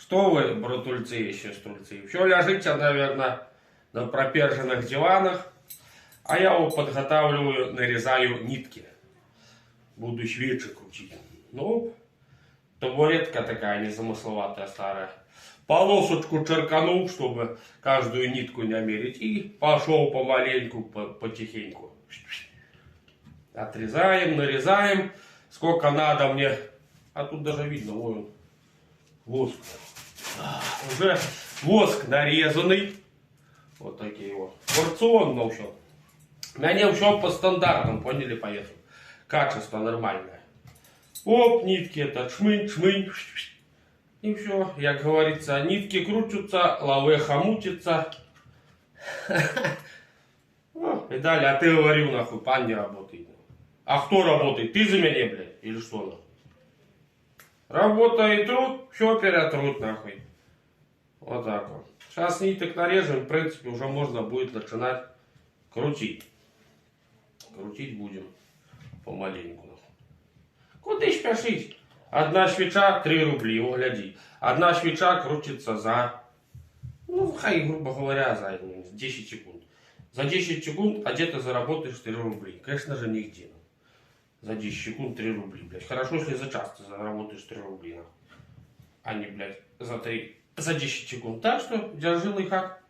Что вы, братульцы и сеструльцы, все ляжите, наверное, на проперженных диванах, а я его подготавливаю, нарезаю нитки. Буду швейчик крутить. Ну, табуретка такая незамысловатая старая. Полосочку черканул, чтобы каждую нитку не мерить. И пошел помаленьку, потихеньку. Отрезаем, нарезаем. Сколько надо мне. А тут даже видно, вон воск. Уже воск нарезанный. Вот такие вот. Порционно все. У меня все по стандартам, поняли, поехали. Качество нормальное. Оп, нитки это шмынь, шмынь. И все, как говорится, нитки крутятся, лавеха мутится. И далее, а ты говорил, нахуй, пан не работает. А кто работает? Ты за меня, блядь? Или что, нахуй? Работа и труд, все перетрут, нахуй. Вот так вот. Сейчас ниток нарежем, в принципе, уже можно будет начинать крутить. Крутить будем помаленьку. Куда ж спешить? Одна свеча 3 рубли, о, гляди. Одна свеча крутится за, ну, хай, грубо говоря, за 10 секунд. За 10 секунд, а где-то заработаешь 3 рубли. Конечно же, нигде. За 10 секунд 3 рубли, блядь. Хорошо, если за час ты заработаешь 3 рубли, а не, блядь, за 10 секунд. Так что, держи лайфхак.